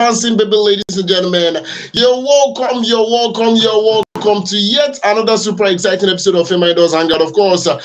Dancing baby, ladies and gentlemen, you're welcome to yet another super exciting episode of FameIdols Hangout. Of course, I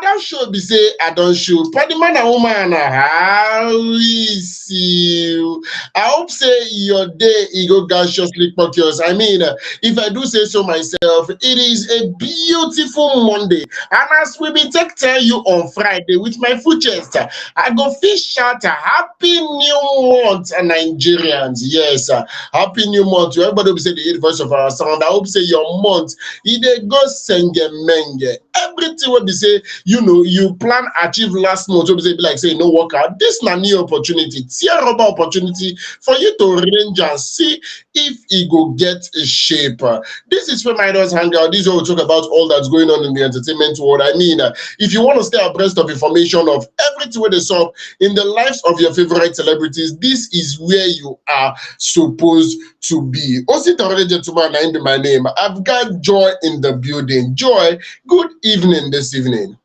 don't show be say I don't show. Party man and woman, how is you? I hope say your day go gaseously yours. I mean, if I do say so myself, it is a beautiful Monday, and as we be tell you on Friday with my full chest, I go fish shout a happy new month, Nigerians. Yes, happy new month to everybody who say the voice of our sound. I hope say your month it go senge menge. Everything will be say, you plan achieve last month, will be say like say no workout. This is a new opportunity, tear rubber opportunity for you to range and see if it go get a shape. This is FameIdols Hangout. This is where we talk about all that's going on in the entertainment world. I mean, if you want to stay abreast of information of everything where they saw in the lives of your favorite celebrities, this is where you are supposed to be. Also, already, gentlemen, I my name. I've got Joy in the building. Joy, good evening this evening.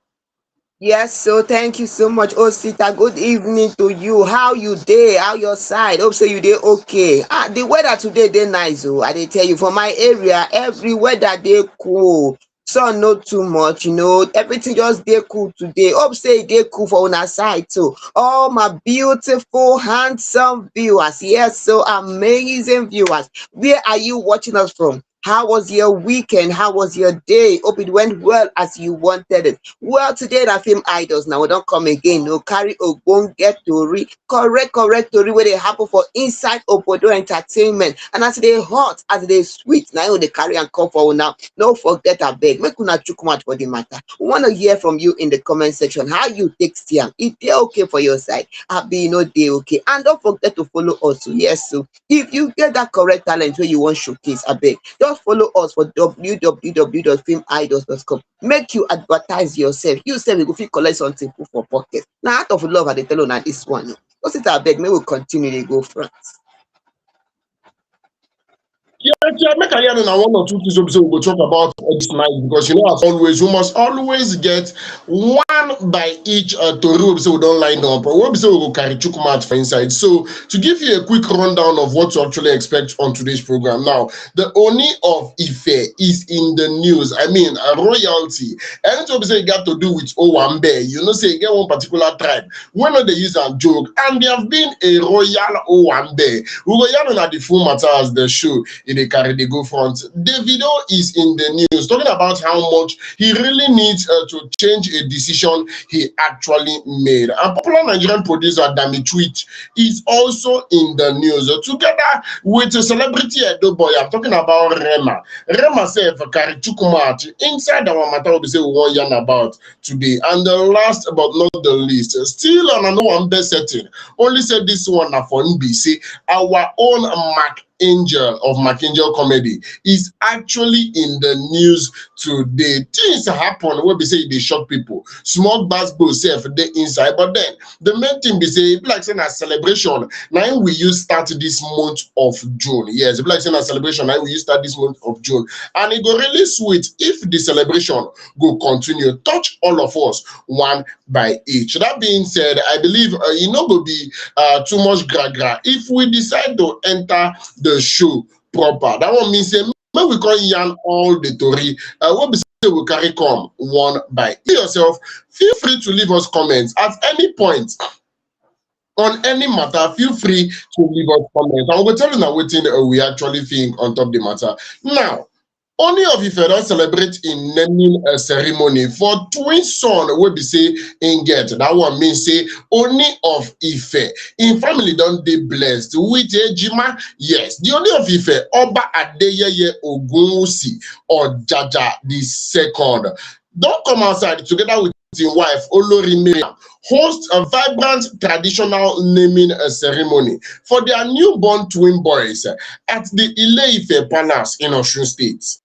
Yes, so thank you so much, Osita. Good evening to you. How you day? How your side? Hope so you day okay. The weather today they nice. Oh, I tell you, for my area, every weather they cool. Sun not too much, everything just day cool today. Hope say they cool for on our side too. All my beautiful, handsome viewers, yes, so amazing viewers. Where are you watching us from? How was your weekend? How was your day? Hope it went well as you wanted it. Well, today I FameIdols. Now we don't come again. No carry or won't get to correct story where they happen for inside Obodo Entertainment. And as they hot, as they sweet, now they carry and come for now. Don't forget a beg. Make una chook much for the matter. We want to hear from you in the comment section. How you take Stian? If they're okay for your side, happy they okay. And don't forget to follow us. Yes, so if you get that correct talent where you want showcase, a beg. Just follow us for www.fameidols.com. Make you advertise yourself. You say we go fit collect something for pocket. Now, out of love, I tell you now this one. Just sit a beg. Maybe we'll continue to go front. Yeah, make a yarn on one or two things we will talk about this night because as always, we must always get one by each story so we don't line up. What we say we will carry chukumat for inside. So to give you a quick rundown of what to actually expect on today's program. Now, the Ooni of Ife is in the news. I mean, a royalty. Anything we say got to do with Owambe. Say you get one particular tribe. When they use a joke, and they have been a royal Owambe. We go yarn on the full matter as the show. They carry the go front. Davido is in the news talking about how much he really needs to change a decision he actually made. And popular Nigerian producer Dami Twitch is also in the news together with a celebrity Edo boy. I'm talking about Rema. Rema self carry chukumat inside our matter we say we want yarn about today. And the last but not the least, still on another one best setting. Only said this one for NBC, our own Angel of McAngel Comedy is actually in the news today. Things happen where we say they shock people. Small basketball self they inside, but then the main thing we say like saying a celebration. Now we use start this month of June. Yes, like saying a celebration. Now we use start this month of June, and it go really sweet if the celebration go continue. Touch all of us one by each. That being said, I believe it not go be too much gra if we decide to enter the show proper. That one means when we call yarn all the story, what we say will carry come one by yourself. Feel free to leave us comments at any point on any matter. Feel free to leave us comments, and we'll tell you now what we actually think on top of the matter. Now, Ooni of Ife don celebrate in naming a ceremony for twin son wey be say in get. That one means say Ooni of Ife in family don dey blessed with ejima. Yes, the Ooni of Ife Oba Adeyeye Ogunwusi Ojaja the second don come outside together with his wife Olori Mariam host a vibrant traditional naming ceremony for their newborn twin boys at the Ile-Ife Palace in Osun State.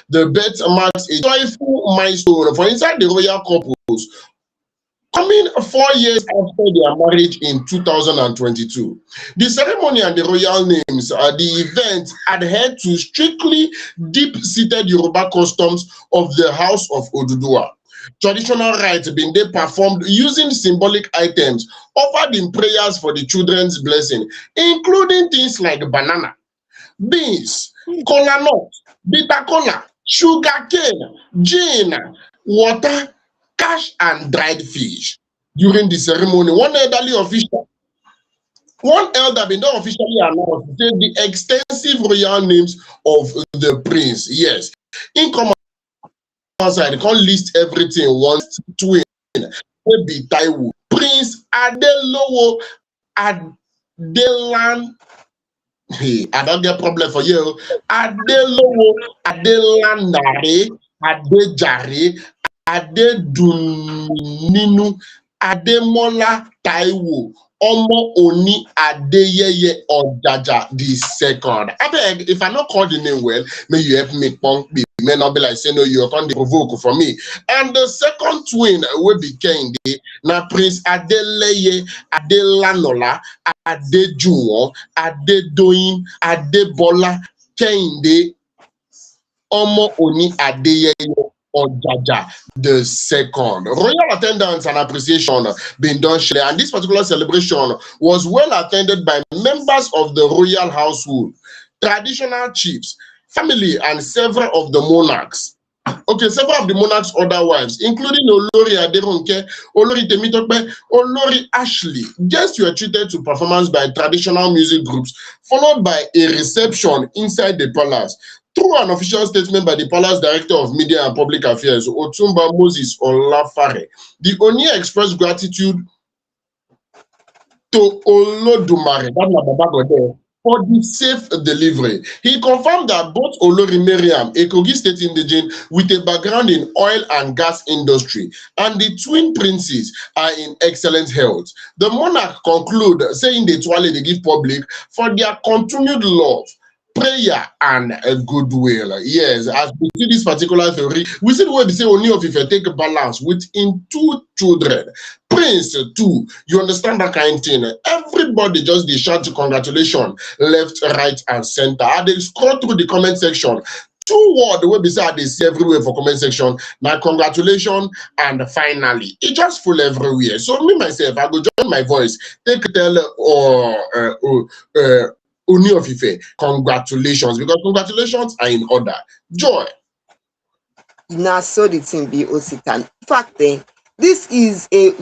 The birth marks a joyful milestone for inside the royal couples, coming 4 years after their marriage in 2022. The ceremony and the royal names, the event adhered to strictly deep-seated Yoruba customs of the House of Oduduwa. Traditional rites been they performed using symbolic items offered in prayers for the children's blessing, including things like banana, beans, cola nut, bitter cola, sugar cane, gin, water, cash, and dried fish. During the ceremony, one elder been don officially announced say the extensive royal names of the prince. Yes, in come outside, come list everything. One twin wey be Taiwo, Prince Adelowo Adelan. Hey, I don't get problem for you. Adelowo Adelanare Adejare Adeduninu Ademola Taiwo Omo Oni Adeyeye Ojaja the second. I beg, if I not call the name well, may you help me punk me. May not be like say no, you can't provoke for me. And the second twin will be Kende, now Prince Adeleye Adelanola Adejuwon Adedoyin Adebola Kende Omo Oni Adeyeye Ojaja the second. Royal attendance and appreciation been done share, and this particular celebration was well attended by members of the royal household, traditional chiefs, family, and several of the monarchs. Okay, several of the monarchs' other wives, including Olori Aderonke, Olori Temitope, Olori Ashley. Guests were treated to performance by traditional music groups, followed by a reception inside the palace. Through an official statement by the Palace Director of Media and Public Affairs, Otumba Moses Olafare, the Oni expressed gratitude to Olodumare, that's my Baba God, for the safe delivery. He confirmed that both Olori Mariam, a Kogi State indigene with a background in oil and gas industry, and the twin princes are in excellent health. The monarch concluded saying the toilet they give public for their continued love, prayer, and goodwill. Yes, as we see this particular theory, we see the way they say Ooni of Ife take balance within two children. Prince too, you understand that kind of thing. Everybody just they shout congratulations left, right, and center. And they scroll through the comment section. Two words the way beside they see everywhere for comment section. Now congratulations and finally. It just full everywhere. So me myself, I go join my voice. Take tell Ooni of Ife, congratulations, because congratulations are in order. Joy. Now, so the thing be Ositan. In fact, this is I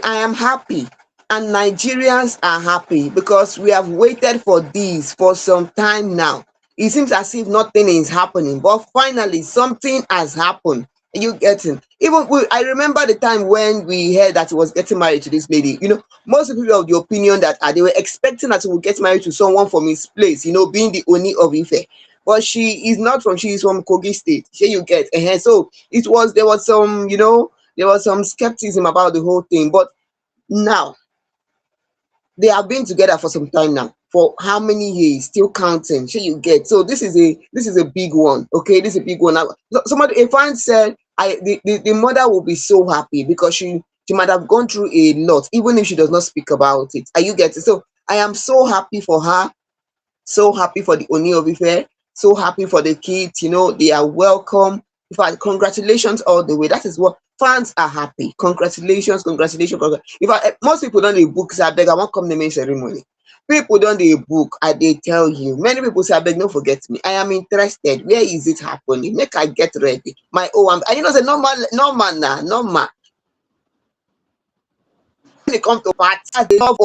am happy, and Nigerians are happy because we have waited for this for some time now. It seems as if nothing is happening, but finally something has happened. You getting? I remember the time when we heard that he was getting married to this lady. Most people of the opinion that they were expecting that he would get married to someone from his place. Being the Ooni of Ife. But she is not from. She is from Kogi State. Here you get. So there was some skepticism about the whole thing. But now they have been together for some time now. For how many years? Still counting. Here you get. So this is a big one. Okay, this is a big one. Now, a fan said, the mother will be so happy because she might have gone through a lot, even if she does not speak about it. Are you getting? So I am so happy for her, so happy for the Ooni of Ife, so happy for the kids. They are welcome. In fact, congratulations all the way. That is what fans are happy. Congratulations. In fact, most people don't read books. I beg, I won't come to main ceremony. People don't they book, they tell you. Many people say, I beg, don't forget me. I am interested. Where is it happening? Make I get ready. My say normal. When they come to party, they love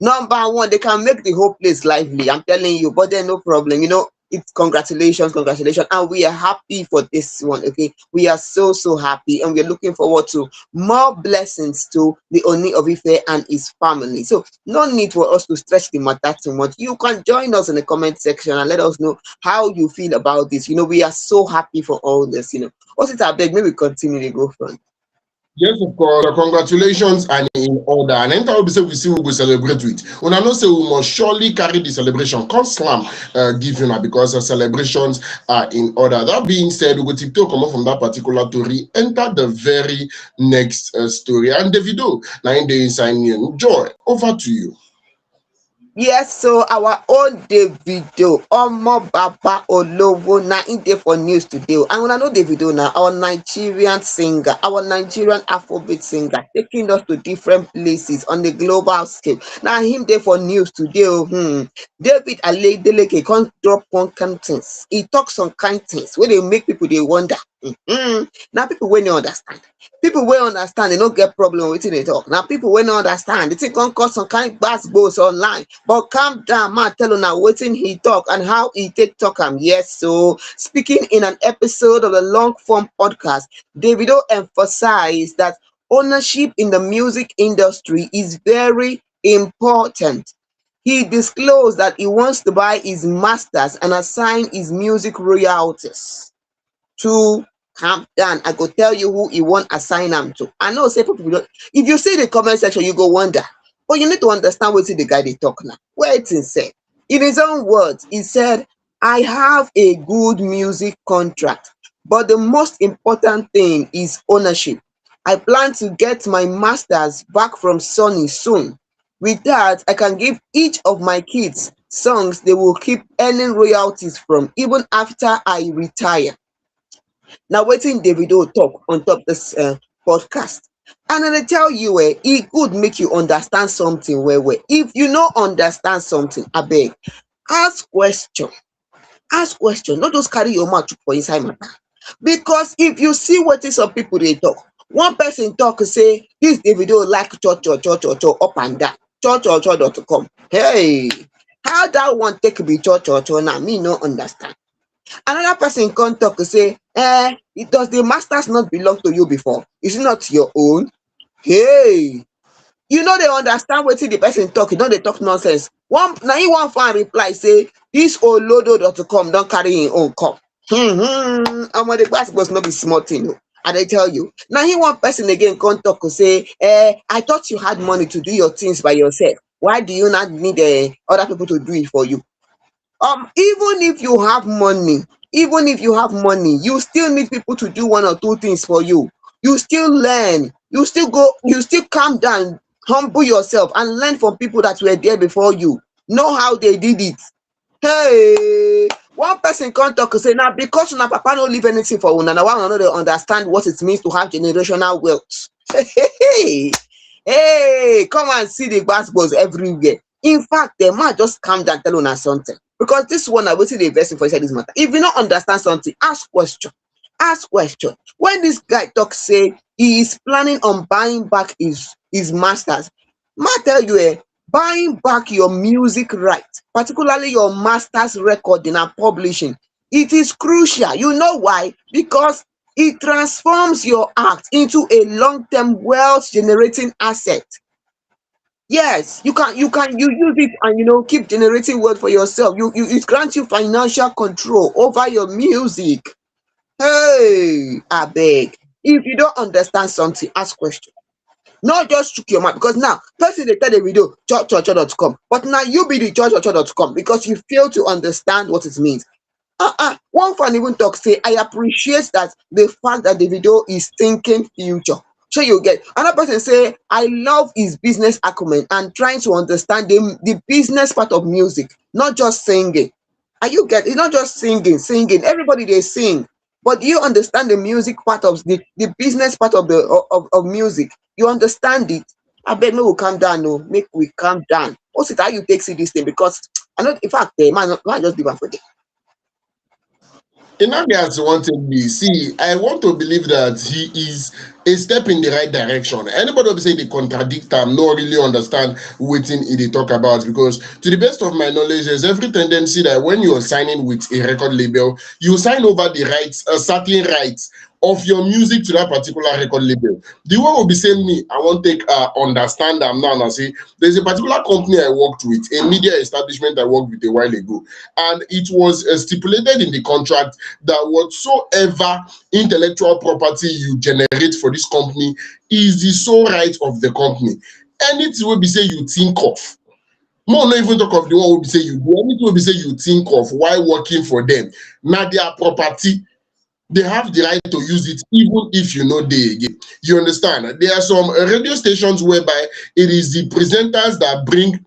number one, they can make the whole place lively. I'm telling you, but then no problem. It's congratulations, and we are happy for this one. Okay, we are so happy, and we're looking forward to more blessings to the Ooni of Ife and his family. So no need for us to stretch the matter too much. You can join us in the comment section and let us know how you feel about this. We are so happy for all this. What's it? I beg, maybe continue to go front. Yes, of course. Congratulations and in order. And anytime we say we see we will celebrate with. When I know say we must surely carry the celebration. Come slam give you now because the celebrations are in order. That being said, we will tiptoe come from that particular story, enter the very next story. And Davido, now in the inside Joy, over to you. Yes, so our own Davido, Omo Baba Olowo, na in dey for news today. And una know Davido na our Nigerian singer, our Nigerian Afrobeat singer, taking us to different places on the global scale. Now him dey for news today. David Adeleke come drop one kind things. He talk some kind things wey dey make people dey wonder. Now people wey no understand. People wey understand, they no get problem with wetin dey talk. Now people wey no understand, the thing come cause some kind gbas online. But calm down, man, tell una wetin he talk and how he take talk am. Yes, so speaking in an episode of the long form podcast, Davido emphasized that ownership in the music industry is very important. He disclosed that he wants to buy his masters and assign his music royalties to. Calm down, I go tell you who he wan assign am to. I know say people don't, if you see the comment section you go wonder, but you need to understand wetin the guy dey talk now. Wetin say, in his own words, he said, I have a good music contract, but the most important thing is ownership. I plan to get my masters back from Sony soon. With that, I can give each of my kids songs they will keep earning royalties from even after I retire. Now wetin Davido talk on top this podcast, and I dey tell you e good make you understand something well well. If you no understand something, abeg ask question, ask question, no just carry your mouth chook for inside matter. Because if you see wetin some people dey talk, one person talk say this Davido like cho cho cho cho cho up and down, cho cho cho .com. Hey, how that one take be cho cho cho now? Me no understand. Another person come talk say, it does the masters not belong to you before? Is it not your own? Hey, you know they understand wetin the person talk, you know they talk nonsense. One na him one fan reply say this olodo.com don carry him own come. Omo the gbas gbos no be small thing o. I dey tell you. Na him one person again come talk say, I thought you had money to do your things by yourself. Why do you not need other people to do it for you? Even if you have money, even if you have money, you still need people to do one or two things for you. You still learn, you still go, you still calm down, humble yourself and learn from people that were there before you, know how they did it. Hey, one person come talk say now because una papa no leave anything for una, na why una no dey understand what it means to have generational wealth. Hey, come and see the gbas everywhere. In fact, the man just calm down, tell una something. Because this one na wetin dey vex me for inside this matter. If you no understand something, ask question. Ask question. When this guy talk say he is planning on buying back his masters, ma tell you buying back your music right, particularly your masters recording and publishing, it is crucial. You know why? Because it transforms your act into a long-term wealth generating asset. Yes, you use it and keep generating wealth for yourself. It grants you financial control over your music. Hey, abeg, if you don't understand something, ask question. Not just chook your mouth, because now person dey tell the video church.com, but now you be the church.com because you fail to understand what it means. One fan even talk say, I appreciate that the fact that the video is thinking future. So you get another person say, I love his business acumen and trying to understand the business part of music, not just singing. And you get it's not just singing. Everybody they sing, but do you understand the music part of the business part of of music? You understand it? I beg, make we calm down, no, make we calm down. What's it how you take see this thing? Because I know, in fact, man just leave am for there. In India's one thing we see, I want to believe that he is a step in the right direction. Anybody who say they contradict him, no really understand what they talk about, because to the best of my knowledge, there's every tendency that when you're signing with a record label, you sign over the rights, certain rights of your music to that particular record label. The one will be saying me, I won't take understand them now and I say there's a particular company I worked with, a media establishment I worked with a while ago, and it was stipulated in the contract that whatsoever intellectual property you generate for this company is the sole right of the company. Anything will be say you think of. More not even talk of the one will be say you do. Anything will be say you think of while working for them. Now their property, they have the right to use it even if you know they again. You understand? There are some radio stations whereby it is the presenters that bring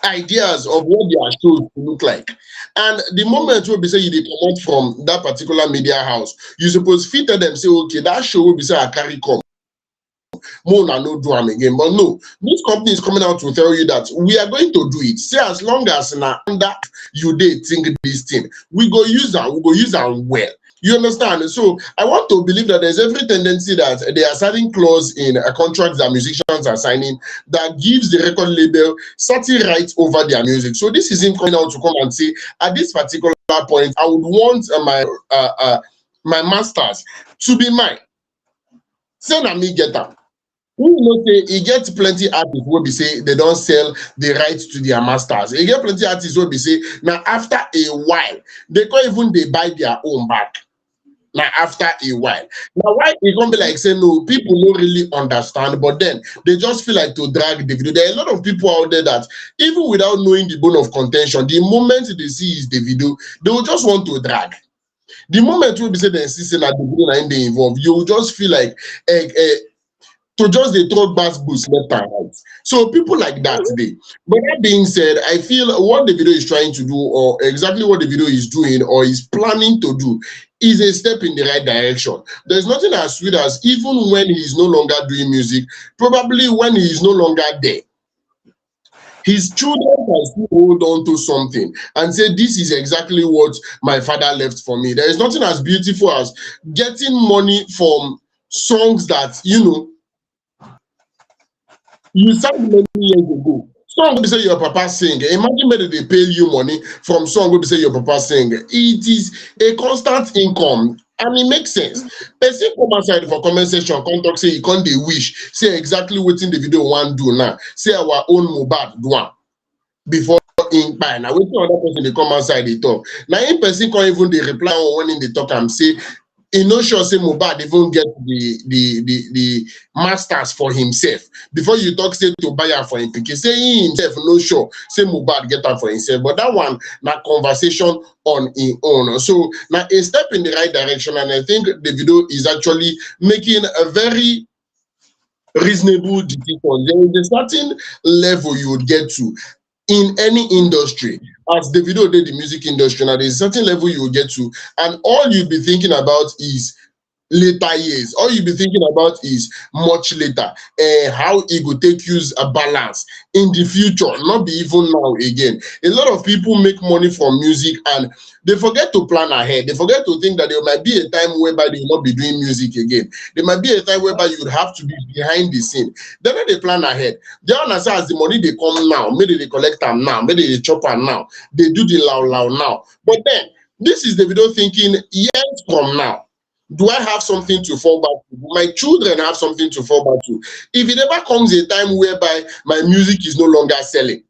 ideas of what their shows look like. And the moment we be say you dey comot from that particular media house, you suppose fit tell them say, okay, that show will be say I carry come. More no do am again. But no, this company is coming out to tell you that we are going to do it. Say as long as na under you dey think this thing, we go use am well. You understand? So I want to believe that there's every tendency that there are certain clause in a contract that musicians are signing that gives the record label certain rights over their music. So this is him coming out to come and say, at this particular point, I would want my masters to be mine. Say na me get am. We know say e get plenty artists wey be say they don't sell the rights to their masters. E get plenty artists wey be say now after a while they can't even they buy their own back. Now after a while. Now why it gonna be like say no, people don't really understand, but then they just feel like to drag Davido. There are a lot of people out there that even without knowing the bone of contention, the moment they see is Davido, they will just want to drag. The moment we be say they see that Davido and they involved, you will just feel like to just they throw bass boost left and right. So people like that today. But that being said, I feel what the video is trying to do, or exactly what the video is doing, or is planning to do, is a step in the right direction. There's nothing as sweet as even when he is no longer doing music, probably when he is no longer there, his children can still hold on to something and say, this is exactly what my father left for me. There is nothing as beautiful as getting money from songs that, you know, you sang many years ago. Song will be say your papa sing. Imagine whether they pay you money from song will be say your papa sing. It is a constant income. And it makes sense. Person come outside for comment section, come talk, say you can't dey wish, say exactly what in the video one do now. Say our own Mohbad do am before in buy. Now waiting other person they come outside they talk. Now in person can't even they reply or when in they talk and say, he no sure say Mohbad even get the masters for himself. Before you talk say to buy am for him pikin, say he himself no sure say Mohbad get am for himself. But that one na conversation on his own. So now a step in the right direction, and I think the video is actually making a very reasonable decision. There is a certain level you would get to in any industry. As Davido did the music industry, now there's a certain level you will get to, and all you'll be thinking about is later years. All you'll be thinking about is much later, how it will take use a balance in the future, not be even now again. A lot of people make money from music and they forget to plan ahead. They forget to think that there might be a time whereby they will not be doing music again. There might be a time whereby you would have to be behind the scene. Then they plan ahead. They understand as the money they come now, maybe they collect them now, maybe they chop them now, they do the loud now. But then this is the video thinking years from now. Do I have something to fall back to? Do my children have something to fall back to? If it ever comes a time whereby my music is no longer selling,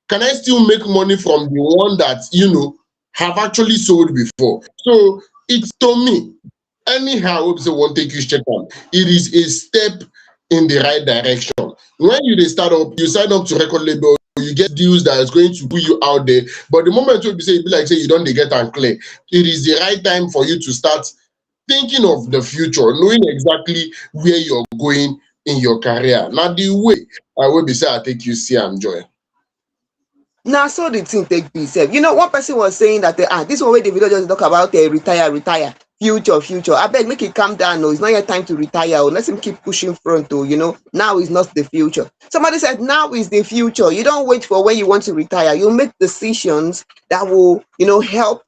can I still make money from the one that, you know, have actually sold before? So it's to me, anyhow, hope so won't take you check on. It is a step in the right direction. When you start up, you sign up to record label, you get deals that is going to put you out there. But the moment you say, like say you don't get and clear, it is the right time for you to start thinking of the future, knowing exactly where you're going in your career. Now the way I will be say I take you see I'm joy. Now, so the thing take be said. You know, one person was saying that this one way the video just talk about retire, future. I beg make it calm down. No, it's not your time to retire. Oh. Let him keep pushing front. Oh, you know, now is not the future. Somebody said now is the future. You don't wait for when you want to retire. You make decisions that will, you know, help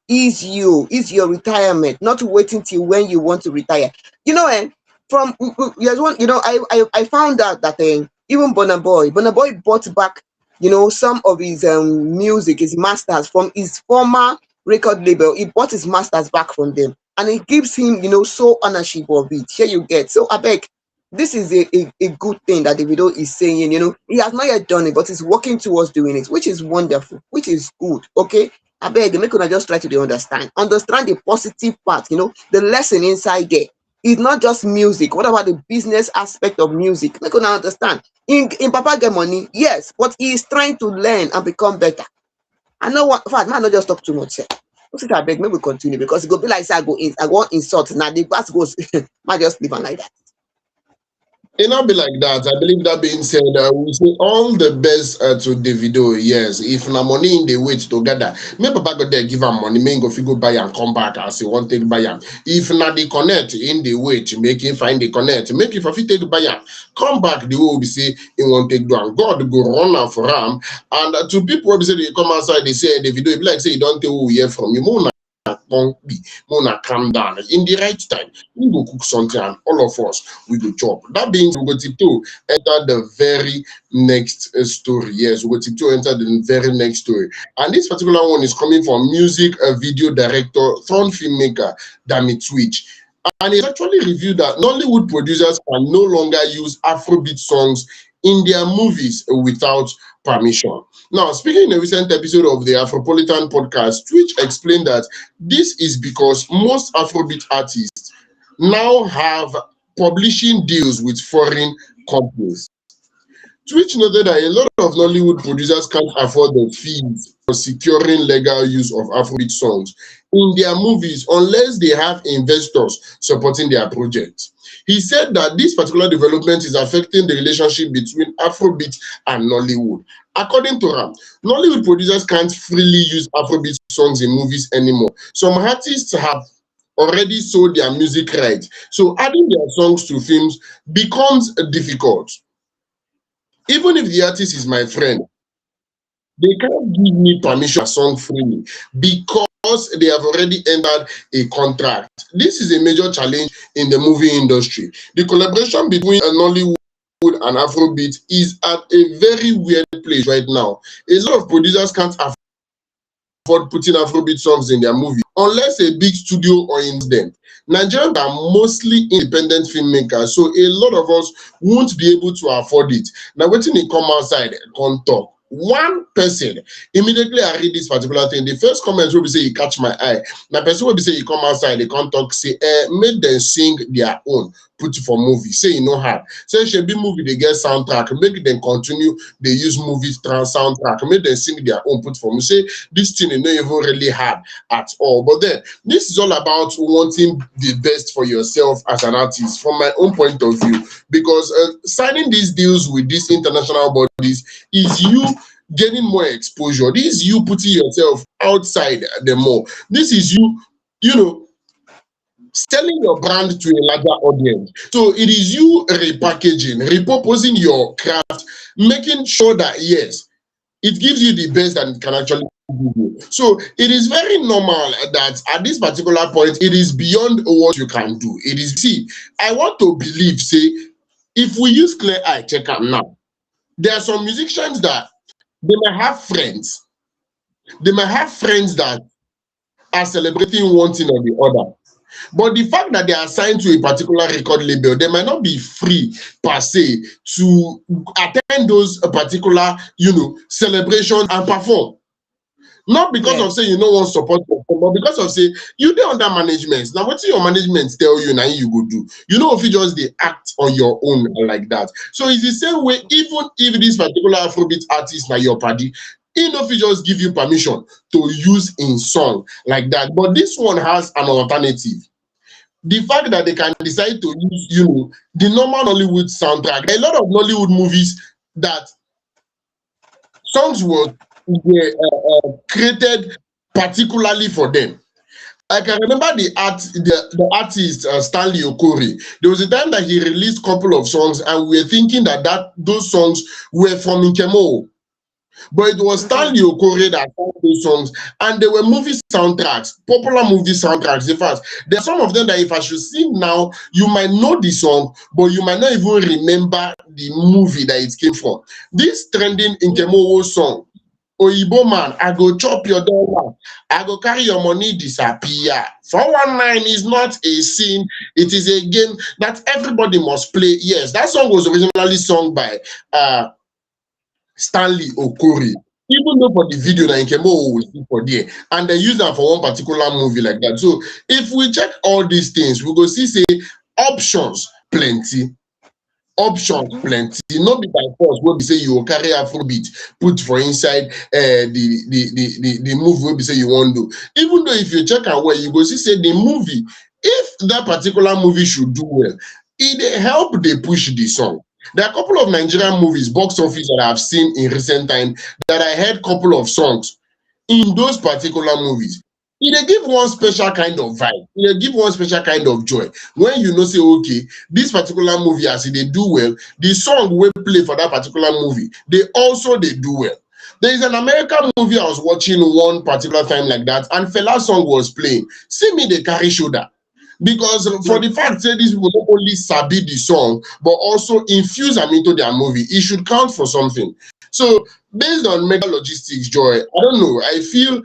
ease your retirement. Not waiting till when you want to retire. You know, and from there's one. You know, I found out that even Burna Boy bought back, you know, some of his music, his masters from his former record label. He bought his masters back from them, and it gives him, you know, sole ownership of it. Here you get. So I beg, this is a good thing that Davido is saying. You know, he has not yet done it, but he's working towards doing it, which is wonderful, which is good. Okay, I beg, make una just try to understand the positive part. You know, the lesson inside there. It's not just music. What about the business aspect of music? Make una understand. In Papa get money, yes, but he is trying to learn and become better. I know what. In fact, man, not just talk too much. I beg, maybe we continue because it go be like I go insult. Now the class goes, might just leave on like that. It not be like that. I believe that being said, we say all the best to Davido. Yes, if na money in the wait together, me papa go there give am money, me go fit go buy and come back as he want take buy am. If na the connect in the wait, make him find the connect, make if I fit take buy am, come back the way we say he want take do am. God go run am for am. And to people we say they come outside, they say Davido, it be like say you don't tell who we hear from you. Don't be Mona calm down in the right time. We go cook something and all of us we go chop. That being we go to enter the very next story. Yes, we go to enter the very next story. And this particular one is coming from music video director, turned filmmaker Dami Twitch. And it actually revealed that Nollywood producers can no longer use Afrobeat songs in their movies without permission. Now, speaking in a recent episode of the Afropolitan podcast, Twitch explained that this is because most Afrobeat artists now have publishing deals with foreign companies. Twitch noted that a lot of Nollywood producers can't afford the fees for securing legal use of Afrobeat songs in their movies unless they have investors supporting their project. He said that this particular development is affecting the relationship between Afrobeat and Nollywood. According to Ram, Nollywood producers can't freely use Afrobeat songs in movies anymore. Some artists have already sold their music rights, so adding their songs to films becomes difficult. Even if the artist is my friend, they can't give me permission to song freely because they have already entered a contract. This is a major challenge in the movie industry. The collaboration between Nollywood and Afrobeat is at a very weird place right now. A lot of producers can't afford putting Afrobeat songs in their movie unless a big studio or in them. Nigerians are mostly independent filmmakers, so a lot of us won't be able to afford it. Now, waiting to come outside, come talk. One person immediately I read this particular thing. The first comment will be say, "You catch my eye." Now, person will be say, "You come outside, they can't talk." Say, make them sing their own. Put it for movie. Say you know how. Say should be movie they get soundtrack. Make them continue. They use movie soundtrack. Make them sing their own. Put for me. Say this thing is not even really hard at all. But then this is all about wanting the best for yourself as an artist, from my own point of view. Because signing these deals with these international bodies is you getting more exposure. This is you putting yourself outside the mall. This is you know, selling your brand to a larger audience. So it is you repackaging, repurposing your craft, making sure that yes, it gives you the best that it can actually give you. So it is very normal that at this particular point, it is beyond what you can do. It is, see, I want to believe, say, if we use clear eye, check out now. There are some musicians that they might have friends. They might have friends that are celebrating one thing or the other. But the fact that they are signed to a particular record label, they might not be free per se to attend those particular, celebrations and perform. Not because of say you no want support, but because of say you dey under management. Now, what your management tell you, now you go do. You know, if you just they act on your own like that. So it's the same way. Even if this particular Afrobeat artist now your party, he no fit just give you permission to use in song like that. But this one has an alternative. The fact that they can decide to use, the normal Nollywood soundtrack. A lot of Nollywood movies that songs were created particularly for them. I can remember the artist Stanley Okori. There was a time that he released a couple of songs, and we were thinking that those songs were from Nkemo. But it was Stanley Okori that sang those songs, and they were movie soundtracks, popular movie soundtracks. In fact, there are some of them that if I should sing now, you might know the song, but you might not even remember the movie that it came from. This trending Nkemo song, Oyibo man, I go chop your dollar, I go carry your money disappear. 419 is not a sin, it is a game that everybody must play. Yes, that song was originally sung by Stanley Okori. Even though for the video that Nkemo will see for there, and they use them for one particular movie like that. So if we check all these things, we go see say options plenty. Options plenty. Not be by force where we say you will carry Afrobeat, put for inside the movie where we say you want to. Even though if you check out where you go see say the movie, if that particular movie should do well, it help they push the song. There are a couple of Nigerian movies, box office that I've seen in recent time that I heard couple of songs in those particular movies. They give one special kind of vibe. They give one special kind of joy. When you know, say, okay, this particular movie, as they do well, the song will play for that particular movie. They do well. There is an American movie I was watching one particular time like that, and Fela song was playing. See me, they carry shoulder. Because for the fact that these people not only sabi the song, but also infuse them into their movie, it should count for something. So based on mega logistics, Joy, I don't know. I feel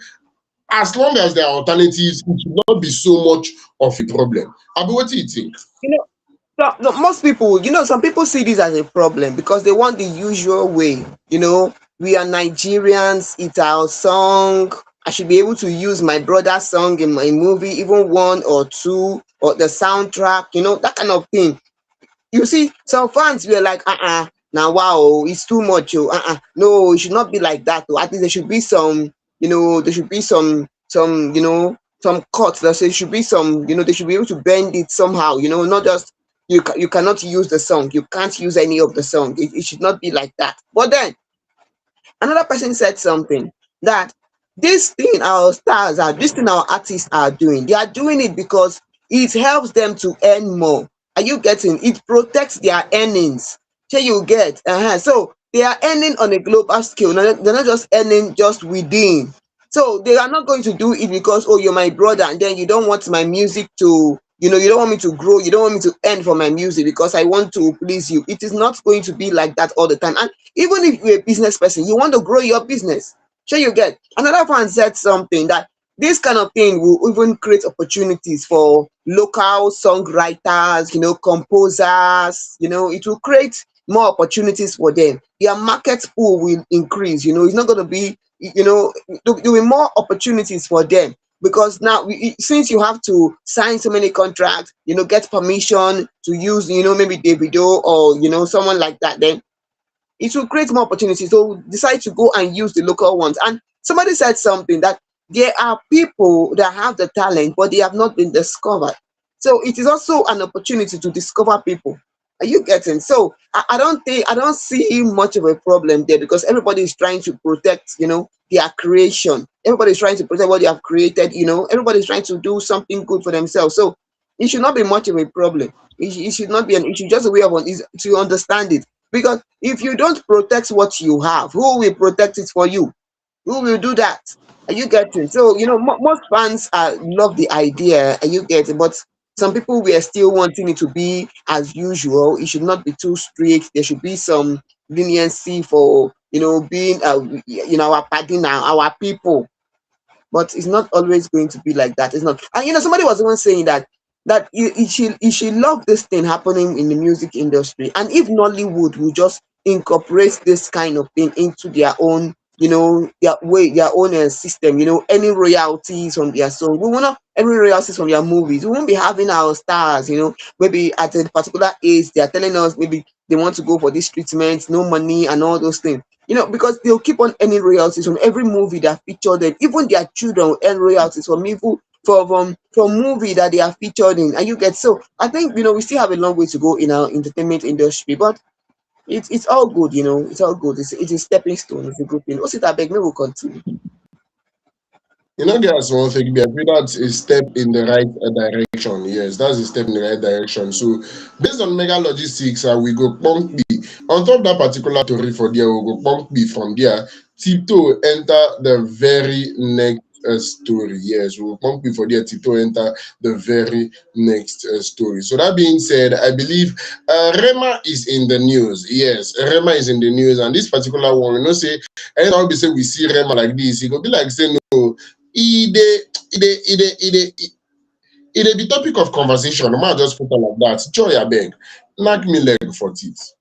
as long as there are alternatives, it should not be so much of a problem. Abi, what do you think? You know, most people, some people see this as a problem because they want the usual way. We are Nigerians, it's our song. I should be able to use my brother's song in my movie, even one or two, or the soundtrack, that kind of thing. You see, some fans were like, now wow, it's too much. Oh, no, it should not be like that. At least there should be some, there should be some cuts. There should be some, they should be able to bend it somehow. Not just you cannot use the song. You can't use any of the song. It should not be like that. But then another person said something that this thing our artists are doing. They are doing it because it helps them to earn more. Are you getting? It protects their earnings. So you get, so they are earning on a global scale. They're not just earning just within. So they are not going to do it because, oh, you're my brother, and then you don't want my music to, you don't want me to grow, you don't want me to earn for my music because I want to please you. It is not going to be like that all the time. And even if you're a business person, you want to grow your business. So you get. Another fan said something that this kind of thing will even create opportunities for local songwriters, composers, it will create more opportunities for them. Their market pool will increase, it's not going to be, there will be more opportunities for them because now since you have to sign so many contracts, get permission to use, maybe Davido or, someone like that, then it will create more opportunities. So decide to go and use the local ones. And somebody said something that there are people that have the talent, but they have not been discovered. So it is also an opportunity to discover people. Are you getting? So I don't see much of a problem there because everybody is trying to protect, their creation. Everybody is trying to protect what they have created. Everybody is trying to do something good for themselves. So it should not be much of a problem. It should not be an issue. Just a way of is to understand it. Because if you don't protect what you have, who will protect it for you? Who will do that? Are you getting? So most fans love the idea. Are you getting? But some people were still wanting it to be as usual. It should not be too strict. There should be some leniency for being our party now, our people. But it's not always going to be like that. It's not. And somebody was even saying that you should love this thing happening in the music industry. And if Nollywood will just incorporate this kind of thing into their own, their own system, any royalties from their song, we will not any royalties from their movies. We won't be having our stars, maybe at a particular age, they are telling us maybe they want to go for this treatment, no money and all those things. Because they'll keep on earning royalties from every movie that featured them. Even their children will earn royalties from evil from movie that they are featured in. And you get, so I think we still have a long way to go in our entertainment industry, but it's all good. It's all good. It's a stepping stone. It's a good thing. Also, I beg, maybe we'll continue. There's one thing there. That's a step in the right direction. Yes, that's a step in the right direction. So, based on mega logistics, we go punk B. On top of that particular story for there, we go punk B from there. Tiptoe enter the very next story. Yes, we'll punk B for there. Tiptoe enter the very next story. So, that being said, I believe Rema is in the news. Yes, Rema is in the news. And this particular one, say, anytime we say we see Rema like this, it could be like saying, no. It be topic of conversation. I might just put it like that. Joy, I beg, knock me leg for teeth.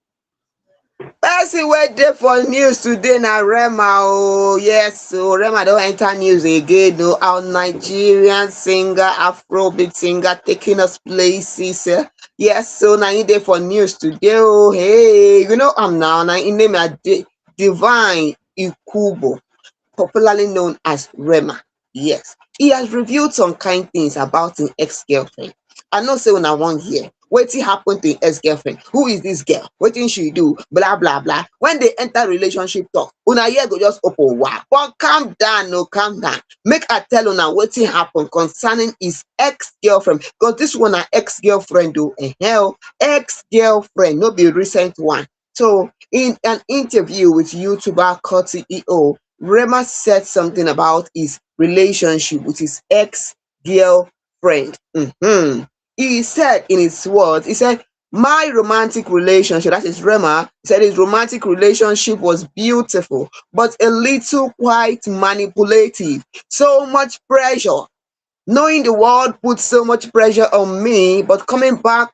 Person wey dey for news today na Rema. Oh yes, so Rema don enter news again. Our Nigerian singer, Afrobeat singer, taking us places. Yes, so now he dey for news today. Oh hey, I'm now im name na Divine Ikubo, popularly known as Rema. Yes, he has revealed some kind things about his ex-girlfriend. I know say una wan hear. wetin happen to ex-girlfriend, who is this girl, wetin she do, blah blah blah. When they enter relationship talk, una here go just open wow. But calm down, no, calm down. Make I tell una wetin happen concerning his ex-girlfriend, because this one na ex-girlfriend o, hell, ex-girlfriend, no be recent one. So in an interview with YouTuber Koti EO, Rema said something about his relationship with his ex-girlfriend. He said in his words, he said, my romantic relationship, that is Rema, said his romantic relationship was beautiful, but a little quite manipulative. So much pressure. Knowing the world puts so much pressure on me, but coming back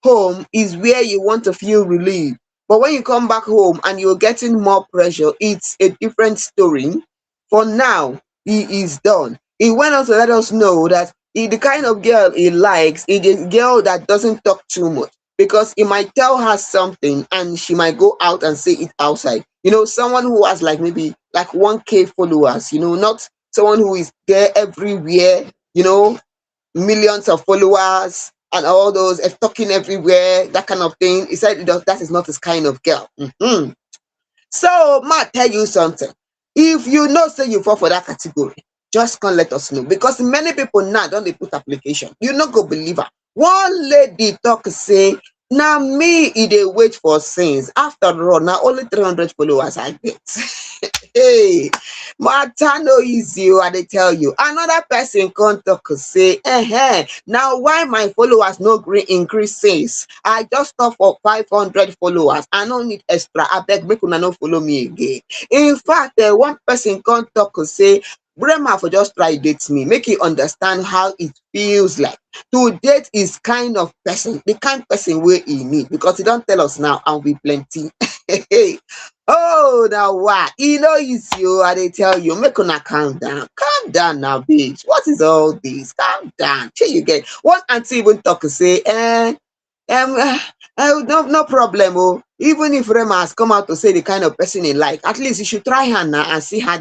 home is where you want to feel relief. But when you come back home and you're getting more pressure, it's a different story. For now, he is done. He went on to let us know that the kind of girl he likes is a girl that doesn't talk too much, because he might tell her something and she might go out and say it outside. Someone who has like maybe like 1K followers, not someone who is there everywhere, millions of followers and all those talking everywhere, that kind of thing. He said that is not his kind of girl. So, ma tell you something. If you know, say you fall for that category, just come let us know. Because many people now don't they put application. You not go believe her. One lady talk say, now me, they wait for sins. After all, now only 300 followers I get. Hey, matter no easy, I dey tell you. Another person come talk say, now why my followers no green increase since? I just stop for 500 followers. I no need extra. I beg make una no follow me again. In fact, one person come talk say, Rema for just try date me, make you understand how it feels like to date is kind of person, the kind person where he need, because he don't tell us now and we plenty. Oh, now why? It's you, I they tell you, make una calm down now, bitch. What is all this? Calm down. Here you get one auntie even talk and say, no problem. Oh, even if Rema has come out to say the kind of person he like, at least you should try her now and see how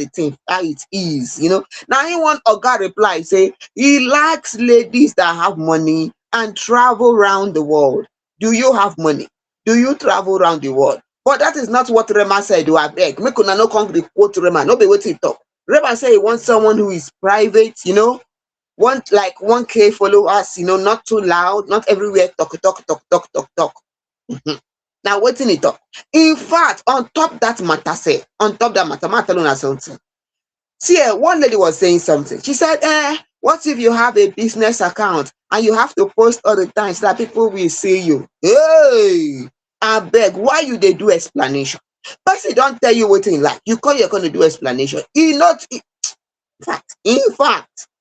how it is. Now he want Oga reply say he likes ladies that have money and travel around the world. Do you have money? Do you travel around the world? But that is not what Rema said. I beg. Make una no come quote Rema. No be wetin he talk. Rema say he wants someone who is private, want like 1K followers, not too loud, not everywhere talk. Now wetin he talk? In fact, on top that matter, I tell una something. See, one lady was saying something. She said, what if you have a business account and you have to post all the time so that people will see you? Hey, I beg, why you they do explanation? Person don't tell you what in like. You call you're going to do explanation. In fact,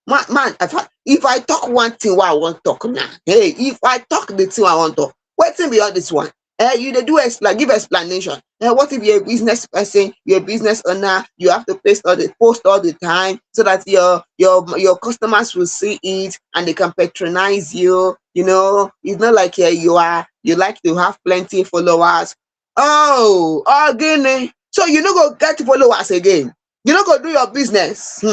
man, if I talk one thing what I want to talk now, hey, if I talk the thing I want to talk, what's in beyond this one? You they do give explanation. What if you're a business person, you're a business owner, you have to post all the time so that your customers will see it and they can patronize you. It's not like you like to have plenty of followers. Oh, again. So you not go get followers again. You not go do your business.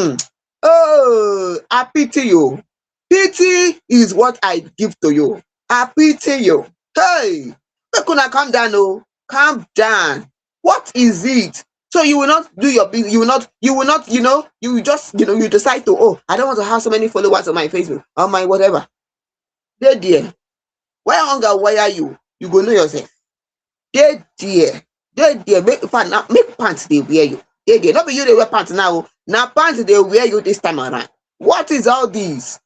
Oh, I pity you. Pity is what I give to you. I pity you. Hey. Make una calm down, oh, calm down. What is it? So you will not do your business, you will not, you just, you decide to, oh, I don't want to have so many followers on my Facebook, on my whatever. Dear. Why hunger wire you? You go know yourself. Dear. Make pants they wear you. Dear. Not be you they wear pants now. Now pants they wear you this time around. What is all this?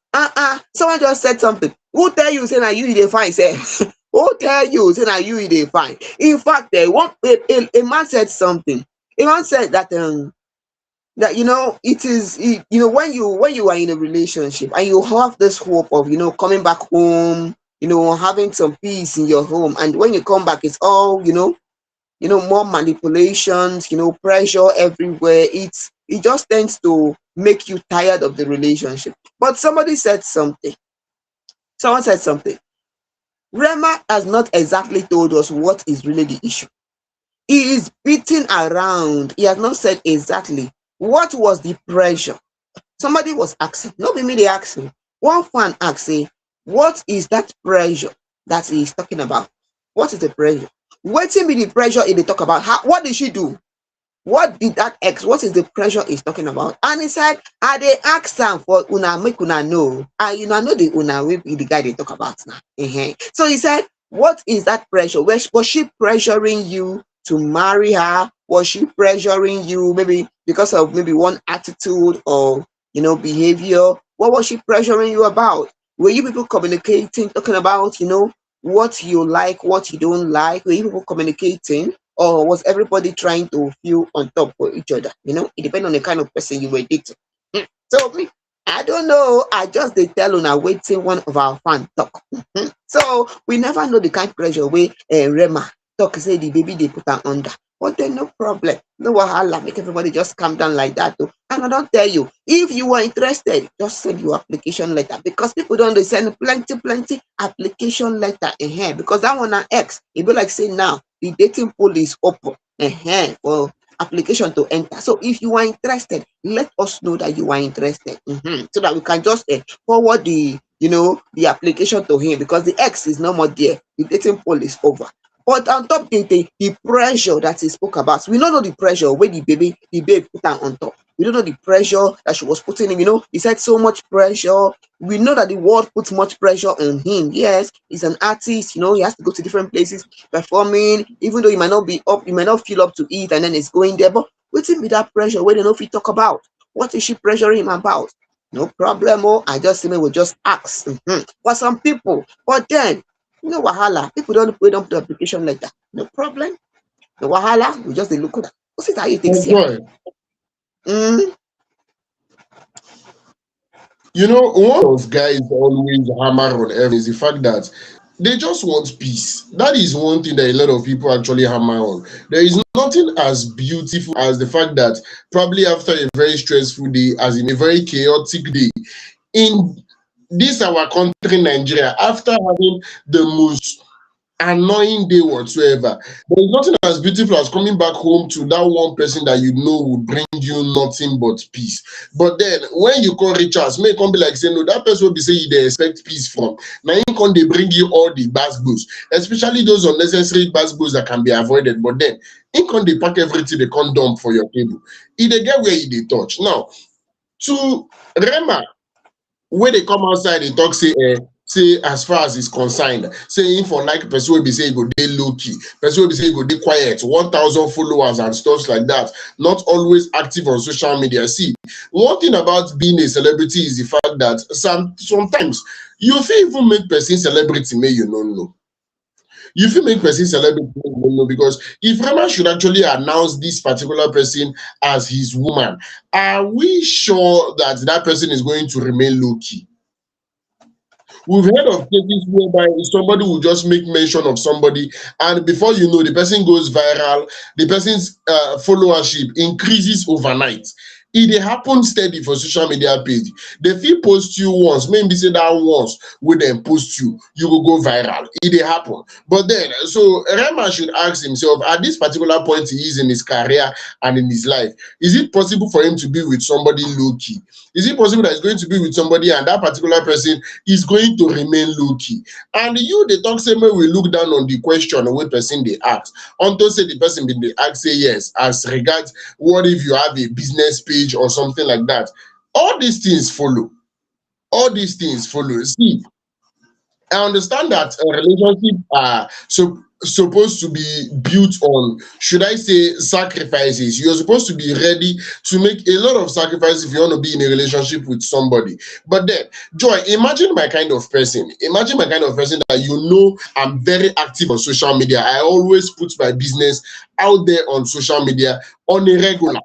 Someone just said something. Who tell you say now you they find say? Who tell you say now you they find? In fact, a man said something. A man said that that it is when you are in a relationship and you have this hope of coming back home, having some peace in your home, and when you come back it's all more manipulations, pressure everywhere. It just tends to make you tired of the relationship. But someone said something. Rema has not exactly told us what is really the issue. He is beating around. He has not said exactly what was the pressure. Somebody was asking, not be me they asking. One fan asking, what is that pressure that he's talking about? What is the pressure? Waiting be the pressure in the talk about. How, what did she do? What did that ex, what is the pressure he's talking about? And he said, I they ask them for una make una know. And you know the una will be the guy they talk about now. So he said, what is that pressure? Was she pressuring you to marry her? Was she pressuring you maybe because of maybe one attitude or behavior? What was she pressuring you about? Were you people communicating, talking about what you like, what you don't like? Were you people communicating? Or was everybody trying to feel on top for each other? It depends on the kind of person you were dating. So me, I don't know. I just they tell on our waiting one of our fans talk. So we never know the kind of pressure where Rema talk say the baby they put her under. But then no problem. No wahala. Make everybody just calm down like that. Too. And I don't tell you, if you are interested, just send your application letter because people don't they send plenty application letter in here because that one an X. It be like say now the dating pool is open for application to enter. So if you are interested, let us know that you are interested so that we can just forward the application to him because the X is no more there. The dating pool is over. But on top the pressure that he spoke about, we don't know the pressure where the babe put her on top. We don't know the pressure that she was putting him. He said so much pressure. We know that the world puts much pressure on him. Yes, he's an artist, he has to go to different places performing, even though he might not be up, he might not feel up to it, and then it's going there. But waiting with that pressure, where they know if he talk about. What is she pressuring him about? No problem. I just say we'll just ask for some people. But then no wahala. People don't put the application letter. No problem. No wahala. We just look at that. What's it how you take here? One of guys always hammer on everything is the fact that they just want peace. That is one thing that a lot of people actually hammer on. There is nothing as beautiful as the fact that probably after a very stressful day, as in a very chaotic day, in this our country, Nigeria, after having the most annoying day whatsoever, there is nothing as beautiful as coming back home to that one person that will bring you nothing but peace. But then when you call Richards, may come be like say no, that person will be saying they expect peace from. Now you can they bring you all the basbos, especially those unnecessary basbos that can be avoided. But then in can they pack everything they can dump for your table. If they get where they touch. Now to Rema, when they come outside, they talk say as far as it's concerned, saying for like person will be saying go day low key, person will be saying go day quiet, 1,000 followers and stuff like that, not always active on social media. See, one thing about being a celebrity is the fact that sometimes you feel even make person celebrity, may you don't know. You feel make person celebrity, because if Rema should actually announce this particular person as his woman, are we sure that that person is going to remain low key? We've heard of cases whereby somebody will just make mention of somebody, and before you know, the person goes viral, the person's followership increases overnight. It happens steady for social media page. They feel post you once, maybe say that once with them post you will go viral. It happen. But then, so Rema should ask himself at this particular point he is in his career and in his life, is it possible for him to be with somebody low key? Is it possible that he's going to be with somebody and that particular person is going to remain low key? And the talk say we look down on the question of what person they ask. Until say the person been they ask say yes, as regards what if you have a business page or something like that. All these things follow. All these things follow. See, I understand that a relationship are supposed to be built on, should I say, sacrifices. You're supposed to be ready to make a lot of sacrifices if you want to be in a relationship with somebody. But then, Joy, imagine my kind of person. Imagine my kind of person that I'm very active on social media. I always put my business out there on social media on a regular.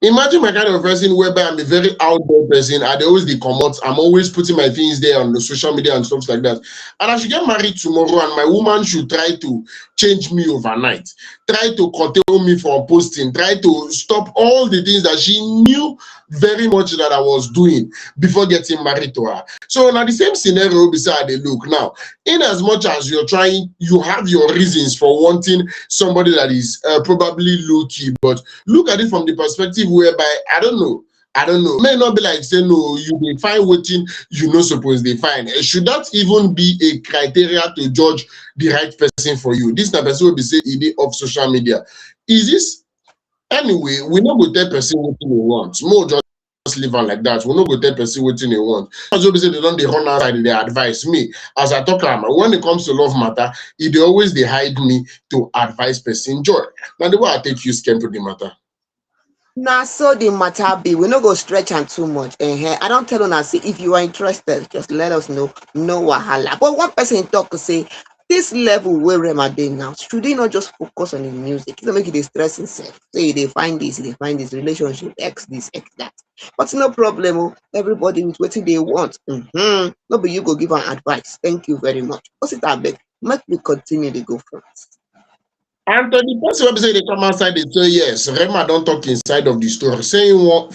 Imagine my kind of person whereby I'm a very outdoor person. I always come out. I'm always putting my things there on the social media and stuff like that. And I should get married tomorrow, and my woman should try to change me overnight, try to curtail me from posting, try to stop all the things that she knew very much that I was doing before getting married to her. So now the same scenario beside the look now. In as much as you're trying, you have your reasons for wanting somebody that is probably low key, but look at it from the perspective whereby, I don't know, I don't know, may not be like say no, you dey find wetin you no suppose dey find. Should that even be a criteria to judge the right person for you? This na person will be say e dey off social media. Is this anyway? We no go tell person wetin we want. More just leave am like that. We no go tell person wetin they want. As we say they don't dey run outside, they advise me as I talk am. When it comes to love matter, e dey always dey hide me to advise person. Joy. Now the way I take you scan to the matter. Now, so the matter be, we no go stretch and too much. I don't tell una say if you are interested, just let us know. No wahala. But one person talk to say this level where Rema dey now, should they not just focus on the music? It don't make it stress himself. Say they find this relationship, X this, X that. But no problem. Oh. Everybody with what they want. No, but you go give an advice. Thank you very much. What's it beg? Make me continue to go first. And to the person who say they come outside, they say yes, Rema don't talk inside of the story. Say he won't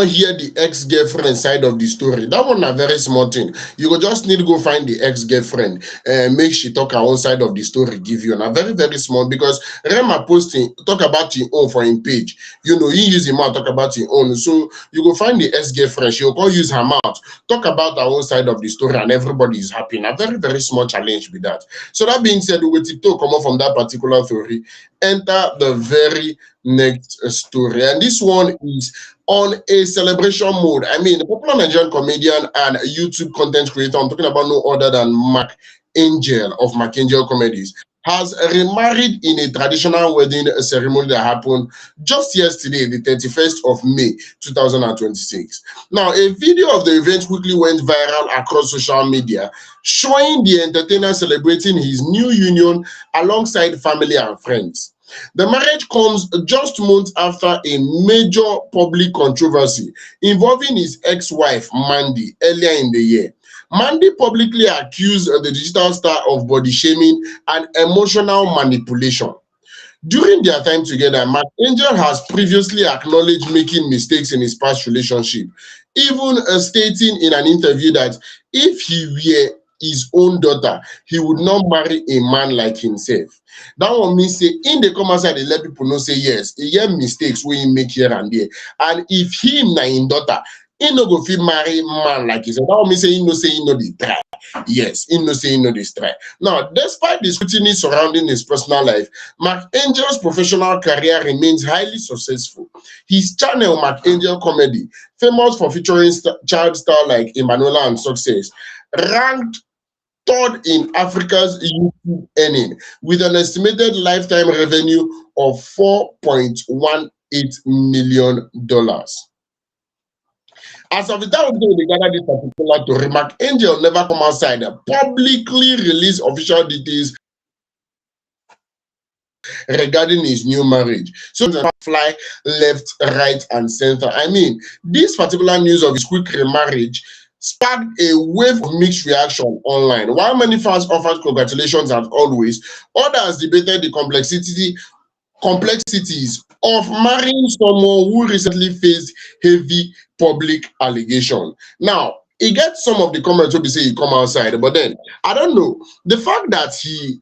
hear the ex-girlfriend side of the story. That one a very small thing. You will just need to go find the ex-girlfriend and make she talk her own side of the story, give you. And very, very small because Rema posting, talk about his own for him page. You know, he use him mouth, talk about his own. So you go find the ex-girlfriend, she will go use her mouth, talk about her own side of the story, and everybody is happy. And a very, very small challenge with that. So that being said, we will TikTok come up from that particular story, enter the very next story, and this one is on a celebration mode. I mean, the popular Nigerian comedian and YouTube content creator, I'm talking about no other than Mark Angel of Mark Angel Comedies, has remarried in a traditional wedding ceremony that happened just yesterday, the 31st of May 2026. Now, a video of the event quickly went viral across social media, showing the entertainer celebrating his new union alongside family and friends. The marriage comes just months after a major public controversy involving his ex-wife, Mandy, earlier in the year. Mandy publicly accused the digital star of body shaming and emotional manipulation. During their time together, Mark Angel has previously acknowledged making mistakes in his past relationship, even stating in an interview that if he were his own daughter, he would not marry a man like himself. That one means say in the come outside, they let people know say yes, he get mistakes we make here and there. And if him na him daughter, he no go fit marry man like he said. That one means say he no dey try. Yes, he no say he no dey try. Now, despite the scrutiny surrounding his personal life, Mark Angel's professional career remains highly successful. His channel, Mark Angel Comedy, famous for featuring child stars like Emanuela and Success, ranked third in Africa's YouTube earning with an estimated lifetime revenue of $4.18 million. As of the time of they gather this particular story, Mark Angel never come outside and publicly release official details regarding his new marriage. So fly left, right, and center. I mean, this particular news of his quick remarriage sparked a wave of mixed reaction online. While many fans offered congratulations as always, others debated the complexities of marrying someone who recently faced heavy public allegation. Now, he gets some of the comments will be say he come outside, but then I don't know. The fact that he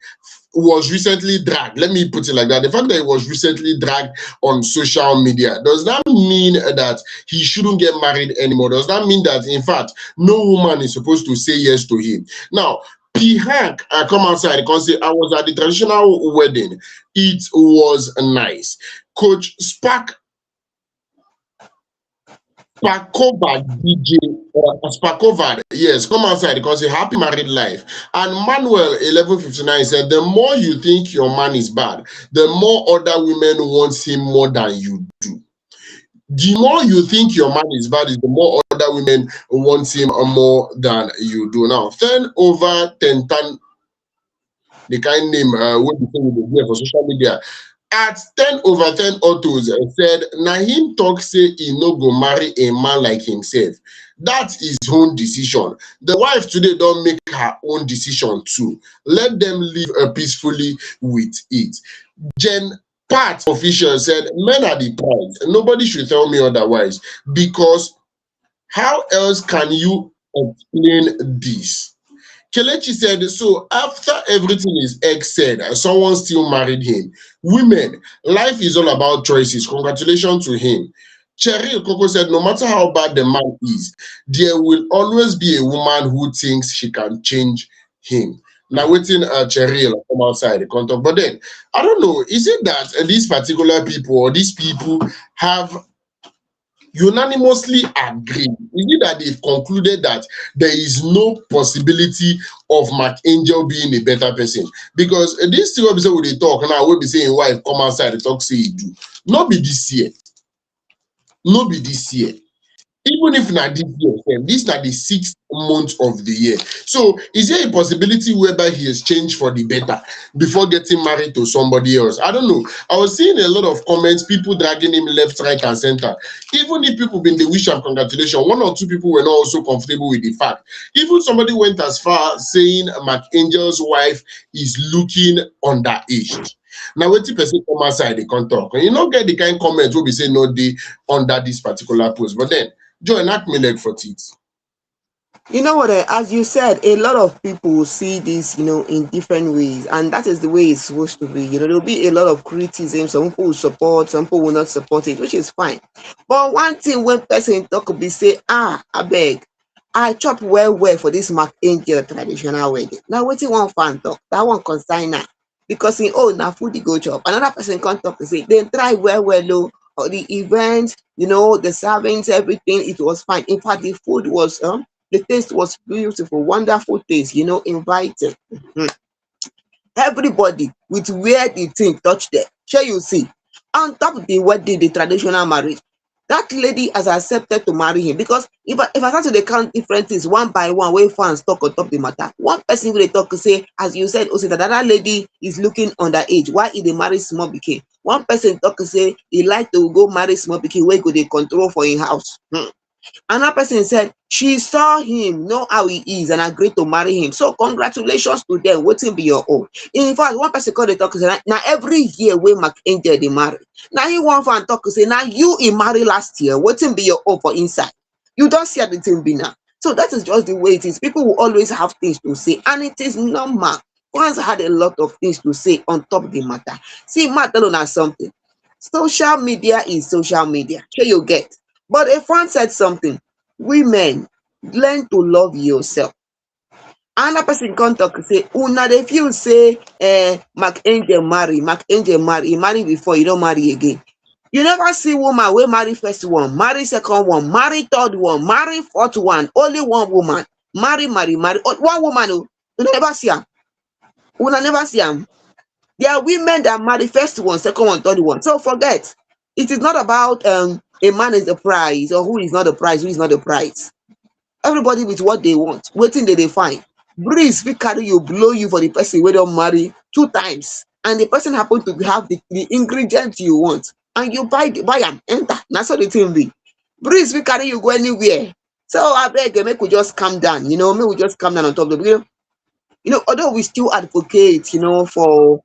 was recently dragged, let me put it like that, the fact that he was recently dragged on social media, does that mean that he shouldn't get married anymore? Does that mean that in fact no woman is supposed to say yes to him? Now, P. Hank come outside and say, I was at the traditional wedding. It was nice. Coach Spakova DJ Spakova, yes, come outside because a happy married life. And Manuel 1159 said, the more you think your man is bad, the more other women want him more than you do. The more you think your man is bad, is the more other women want him more than you do. Now, 10 over 10, the kind name what you think we for social media. At 10 over 10 autos said, Nahim talk say he no go marry a man like himself. That's his own decision. The wife today don't make her own decision too. Let them live peacefully with it. Jen Pat official said, men are the prize. Nobody should tell me otherwise. Because how else can you explain this? Kelechi said, so after everything is X said, someone still married him. Women, life is all about choices. Congratulations to him. Cheryl Coco said, no matter how bad the man is, there will always be a woman who thinks she can change him. Now, waiting Cheryl come outside the contact. But then, I don't know, is it that these particular people or these people have unanimously agree? Is it that they've concluded that there is no possibility of Mark Angel being a better person? Because this still episode where they talk now, we'll be saying wife come outside and talk say he do. Not be this year. Not be this year. Even if not this year, this is not the 6th month of the year. So is there a possibility whereby he has changed for the better before getting married to somebody else? I don't know. I was seeing a lot of comments, people dragging him left, right, and center. Even if people been the wish of congratulations, one or two people were not also comfortable with the fact. Even somebody went as far saying Mark Angel's wife is looking underaged. Now, when person come outside, they can't talk. And you don't get the kind of comments will be saying no, they under this particular post. But then, Joe, knock me leg for teeth. You know what, as you said, a lot of people will see this, in different ways, and that is the way it's supposed to be. There'll be a lot of criticism. Some people will support, some people will not support it, which is fine. But one thing when person talk could be say, I beg, I chop well for this Mark Angel traditional wedding. Now, what you want fan talk? That one consigner. Because in now food you go chop. Another person can't talk to say, they try low. Or the event, the servings, everything, it was fine. In fact, the food was the taste was beautiful, wonderful taste, inviting. Everybody with where the thing touched there. Sure, you see. On top of the wedding, the traditional marriage, that lady has accepted to marry him. Because if I start to count different things one by one, where fans talk on top the matter. One person will talk to say, as you said, also that lady is looking underage. Why is they marry small pikin? One person talk to say he like to go marry small pikin where go they control for his house. Another person said she saw him, know how he is, and agreed to marry him. So congratulations to them. Waiting be your own. In fact, one person called the talk and say, now every year we Mark Angel they marry. Now you want fan talk to say, now you in marry last year. Waiting be your own for inside. You don't see the thing be now. So that is just the way it is. People will always have things to say, and it is normal. Fans had a lot of things to say on top of the matter. See, matter on something. Social media is social media. Sure you get. But a fan said something. Women, learn to love yourself. Another person come talk say, una dey feel say Mark Angel marry, he marry before, you don't marry again. You never see woman wey marry first one, marry second one, marry third one, marry fourth one, only one woman. Marry. One woman, you never see am. Una never see am. There are women that marry first one, second one, third one. So forget. It is not about a man is the prize or who is not the prize, who is not the prize. Everybody with what they want, waiting they find. Breeze will carry you, blow you for the person we don't marry 2 times, and the person happen to have the ingredients you want, and you buy them, enter. That's how the thing be. Breeze will carry you go anywhere. So I beg, make we just calm down. Make we just calm down on top of the. Although we still advocate, for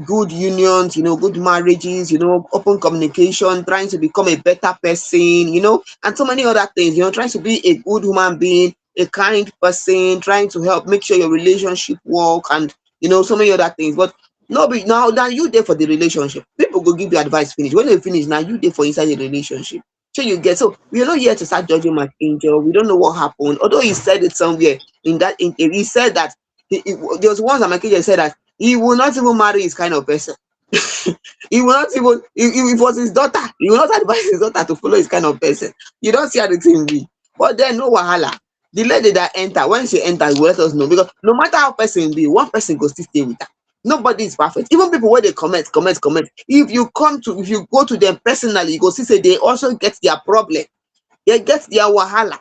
good unions, good marriages, open communication, trying to become a better person, and so many other things, trying to be a good human being, a kind person, trying to help make sure your relationship work, and so many other things. But no, be now you there for the relationship. People go give you advice finish. When they finish, now you there for inside the relationship. So you get, so we are not here to start judging my angel. We don't know what happened. Although he said it somewhere in that interview, he said that there was once that my angel said that he will not even marry his kind of person. He will not even, if it was his daughter, he will not advise his daughter to follow his kind of person. You don't see how the thing be. But then no wahala. The lady that enter, when she enter, will let us know, because no matter how person be, one person go still stay with her. Nobody is perfect. Even people where they comment. If you go to them personally, you go see say they also get their problem. They get their wahala.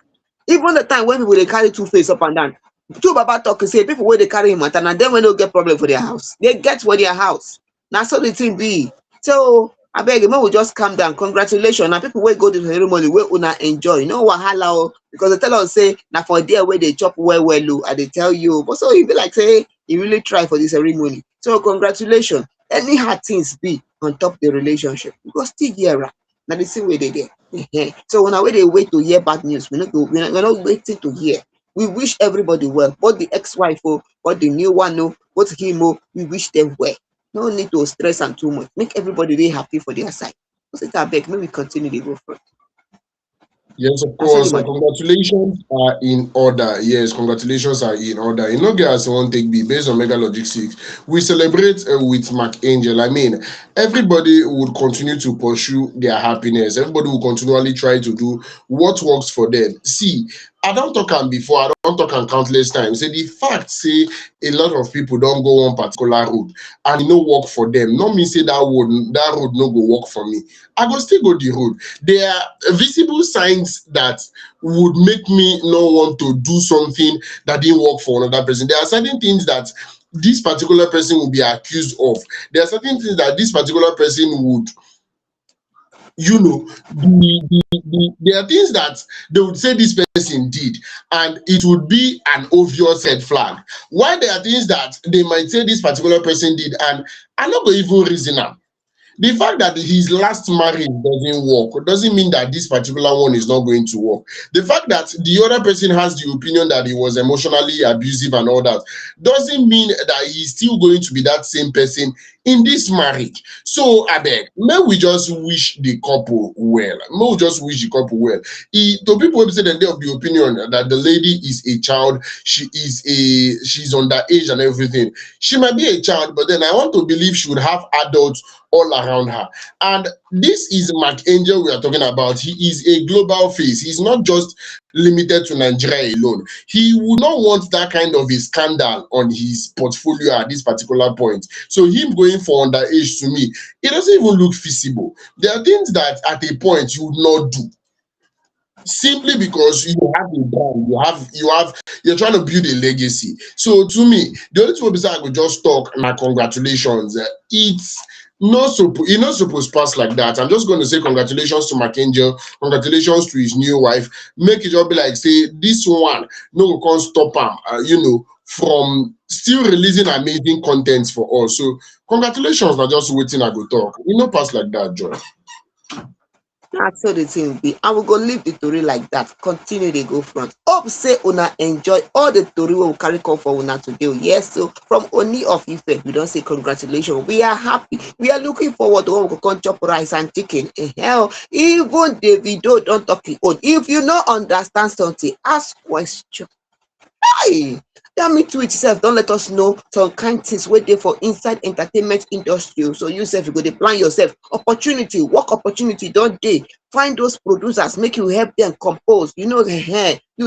Even the time when people they carry 2 face up and down. Two Baba talk say people where they carry him and then when they get problem for their house, they get for their house. Now so the thing be. So I beg you, we just calm down. Congratulations. Now people will go to the ceremony where una enjoy. Wahala, because they tell us say now for there where they chop well, and they tell you. But so you be like say you really try for the ceremony. So congratulations. Any hard things be on top of the relationship, because still here now the same way they there. So when they wait to hear bad news, we're not waiting to hear. We wish everybody well, both the ex-wife, both the new one, both him, we wish them well. No need to stress and too much. Make everybody really happy for their side. Sit abeg, make we continue dey go front. Yes, of Na so the course. matter. Congratulations are in order. Yes, congratulations are in order. You know, guys, one take B based on Mega Logistics. We celebrate with Mark Angel. I mean, everybody would continue to pursue their happiness. Everybody will continually try to do what works for them. See, I don't talk am before. I don't talk am countless times. Say the fact say a lot of people don't go one particular road and e no work for them. No mean say that road no go work for me. I go still go the road. There are visible signs that would make me not want to do something that didn't work for another person. There are certain things that this particular person will be accused of. There are certain things that this particular person would, there are things that they would say this person did, and it would be an obvious red flag. While there are things that they might say this particular person did, and I'm not going to even reason am. The fact that his last marriage doesn't work doesn't mean that this particular one is not going to work. The fact that the other person has the opinion that he was emotionally abusive and all that doesn't mean that he's still going to be that same person in this marriage. So I beg, may we just wish the couple well. May we just wish the couple well. To people who say that they of the opinion that the lady is a child, she's underage and everything. She might be a child, but then I want to believe she would have adults all around her. And this is Mark Angel we are talking about. He is a global face. He's not just limited to Nigeria alone. He would not want that kind of a scandal on his portfolio at this particular point. So him going for underage, to me, it doesn't even look feasible. There are things that at a point you would not do simply because you have a brand, you're trying to build a legacy. So to me, the only two people I could just talk my congratulations. It's not supposed to pass like that. I'm just going to say congratulations to Mark Angel, congratulations to his new wife. Make it just be like say this one no can't stop him, from still releasing amazing content for us. So congratulations, not just waiting I go talk. Pass like that, Joy. Na so the thing be, and we go leave the tori like that. Continue dey go front. Hope say una enjoy all the tori wey we carry come for una today. Yes, so from Ooni of Ife, we don say congratulations. We are happy. We are looking forward to when we go come chop rice and chicken. Hell, even Davido don talk him own. If you no understand something, ask question. Hi, Dami Twitch sef don let us know some kind things wey dey for inside entertainment industry. So you sef you go dey plan yourself. Opportunity, work opportunity don dey. Find those producers, make you help them compose. You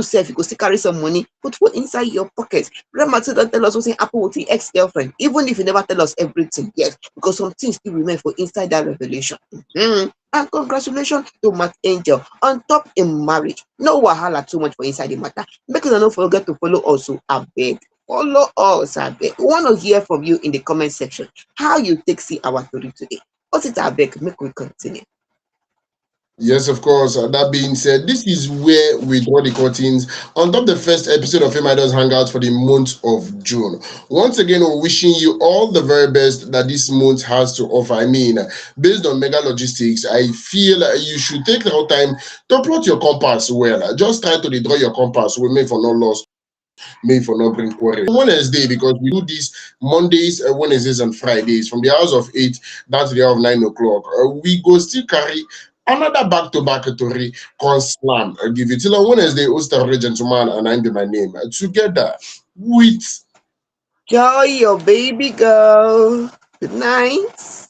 sef you go still carry some money, put inside your pocket. Rema too don tell us wetin happen with him ex-girlfriend, even if you never tell us everything yet, because some things still remain for inside that revelation. And congratulations to Mark Angel on top in marriage. No wahala too much for inside the matter. Make sure don't forget to follow us. Abeg. Follow us, abeg. We want to hear from you in the comment section. How you take see our story today? What's it, abeg? Make we continue. Yes, of course. That being said, this is where we draw the curtains on top the first episode of FameIdols Hangout for the month of June. Once again, we're wishing you all the very best that this month has to offer. I mean, based on Mega Logistics, I feel you should take the time to plot your compass well. Just try to draw your compass. We made for no loss, made for no bring quarrel. Wednesday, because we do this Mondays, Wednesdays, and Fridays from the hours of 8 down to the hour of 9 o'clock. We go still carry another back-to-back story called Slam. I'll give you till on Wednesday, Oster Gentleman, and I'm my name. Together with Joy, your baby girl. Good night.